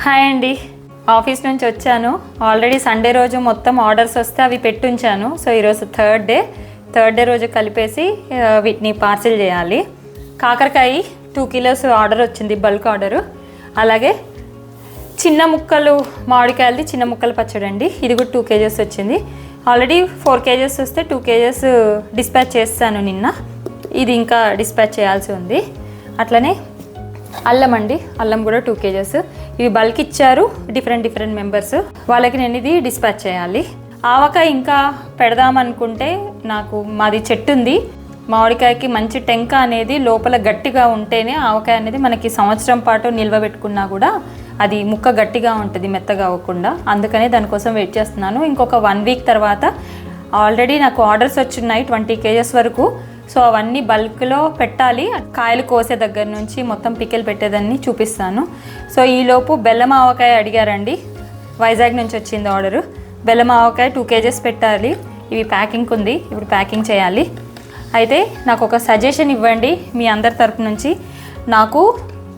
Hi అండి, office నుంచి వచ్చాను. ఆల్రెడీ సండే రోజు మొత్తం ఆర్డర్స్ వస్తే అవి పెట్టుంచాను. సో ఈరోజు థర్డ్ డే రోజు కలిపేసి వీటిని పార్సిల్ చేయాలి. కాకరకాయ 2 kilos ఆర్డర్ వచ్చింది, బల్క్ ఆర్డరు. అలాగే చిన్న ముక్కలు మామిడికాయలది చిన్న ముక్కలు పచ్చడి అండి, ఇది కూడా 2 kgs వచ్చింది. ఆల్రెడీ 4 kgs వస్తే 2 kgs డిస్పాచ్ చేస్తాను నిన్న. ఇది ఇంకా డిస్పాచ్ చేయాల్సి ఉంది. అట్లనే అల్లం అండి, అల్లం కూడా 2 kgs. ఇవి బల్క్ ఇచ్చారు డిఫరెంట్ మెంబర్స్, వాళ్ళకి నేను ఇది డిస్పాచ్ చేయాలి. ఆవకాయ ఇంకా పెడదామనుకుంటే నాకు మాది చెట్టు ఉంది. మామిడికాయకి మంచి టెంక అనేది లోపల గట్టిగా ఉంటేనే ఆవకాయ అనేది మనకి సంవత్సరం పాటు నిల్వ పెట్టుకున్నా కూడా అది ముక్క గట్టిగా ఉంటుంది, మెత్తగా అవ్వకుండా. అందుకని దానికోసం వెయిట్ చేస్తున్నాను. ఇంకొక 1 week తర్వాత ఆల్రెడీ నాకు ఆర్డర్స్ వచ్చున్నాయి 20 kgs వరకు. సో అవన్నీ బల్క్లో పెట్టాలి. కాయలు కోసే దగ్గర నుంచి మొత్తం పికెల్ పెట్టేదాన్ని చూపిస్తాను. సో ఈలోపు బెల్లం ఆవకాయ అడిగారండి, వైజాగ్ నుంచి వచ్చింది ఆర్డరు. బెల్లం ఆవకాయ 2 kgs పెట్టాలి. ఇవి ప్యాకింగ్ ఉంది, ఇప్పుడు ప్యాకింగ్ చేయాలి. అయితే నాకు ఒక సజెషన్ ఇవ్వండి మీ అందరి తరపు నుంచి. నాకు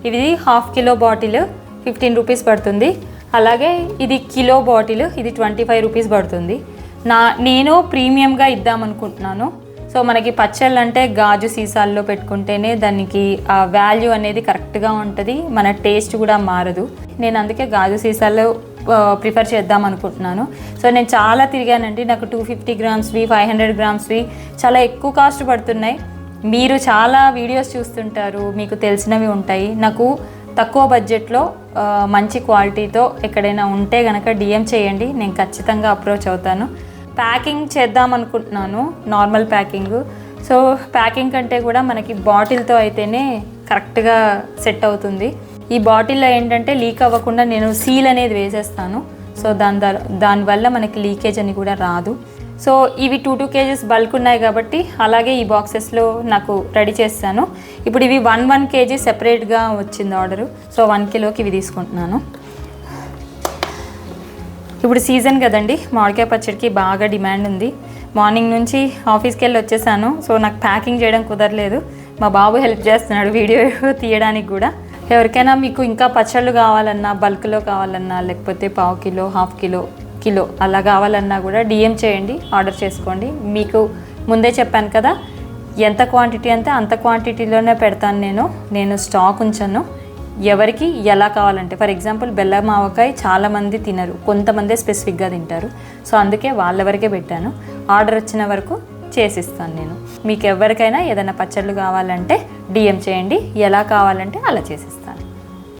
ఇది 1/2 kilo బాటిల్ 15 rupees పడుతుంది. అలాగే ఇది కిలో బాటిల్, ఇది 25 rupees పడుతుంది. నేను ప్రీమియంగా ఇద్దామనుకుంటున్నాను. సో మనకి పచ్చళ్ళు అంటే గాజు సీసాల్లో పెట్టుకుంటేనే దానికి ఆ వాల్యూ అనేది కరెక్ట్గా ఉంటుంది, మన టేస్ట్ కూడా మారదు. నేను అందుకే గాజు సీసాల్లో ప్రిఫర్ చేద్దాం అనుకుంటున్నాను. సో నేను చాలా తిరిగానండి, నాకు 250 grams-వి 500 grams-వి చాలా ఎక్కువ కాస్ట్ పడుతున్నాయి. మీరు చాలా వీడియోస్ చూస్తుంటారు, మీకు తెలిసినవి ఉంటాయి. నాకు తక్కువ బడ్జెట్లో మంచి క్వాలిటీతో ఎక్కడైనా ఉంటే కనుక DM చేయండి, నేను ఖచ్చితంగా అప్రోచ్ అవుతాను. ప్యాకింగ్ చేద్దాం అనుకుంటున్నాను, నార్మల్ ప్యాకింగ్. సో ప్యాకింగ్ కంటే కూడా మనకి బాటిల్తో అయితేనే కరెక్ట్గా సెట్ అవుతుంది. ఈ బాటిల్లో ఏంటంటే లీక్ అవ్వకుండా నేను సీల్ అనేది వేసేస్తాను. సో దానివల్ల మనకి లీకేజ్ అని కూడా రాదు. సో ఇవి 2 kgs బల్క్ ఉన్నాయి కాబట్టి అలాగే ఈ బాక్సెస్లో నాకు రెడీ చేస్తాను. ఇప్పుడు ఇవి 1 kg సెపరేట్గా వచ్చింది ఆర్డరు. సో 1 kiloకి ఇవి తీసుకుంటున్నాను. ఇప్పుడు సీజన్ కదండి, మామిడికాయ పచ్చడికి బాగా డిమాండ్ ఉంది. మార్నింగ్ నుంచి ఆఫీస్కి వెళ్ళి వచ్చేసాను. సో నాకు ప్యాకింగ్ చేయడం కుదరలేదు, మా బాబు హెల్ప్ చేస్తున్నాడు వీడియో తీయడానికి కూడా. ఎవరికైనా మీకు ఇంకా పచ్చళ్ళు కావాలన్నా, బల్క్లో కావాలన్నా, లేకపోతే 1/2 kilo 1/2 kilo కిలో అలా కావాలన్నా కూడా DM చేయండి, ఆర్డర్ చేసుకోండి. మీకు ముందే చెప్పాను కదా, ఎంత క్వాంటిటీ అంటే అంత క్వాంటిటీలోనే పెడతాను నేను స్టాక్ ఉంచాను. ఎవరికి ఎలా కావాలంటే, ఫర్ ఎగ్జాంపుల్ బెల్లం ఆవకాయ చాలామంది తినరు, కొంతమందే స్పెసిఫిక్గా తింటారు. సో అందుకే వాళ్ళెవరికే పెట్టాను. ఆర్డర్ వచ్చిన వరకు చేసిస్తాను నేను. మీకు ఎవరికైనా ఏదైనా పచ్చళ్ళు కావాలంటే DM చేయండి, ఎలా కావాలంటే అలా చేసిస్తాను.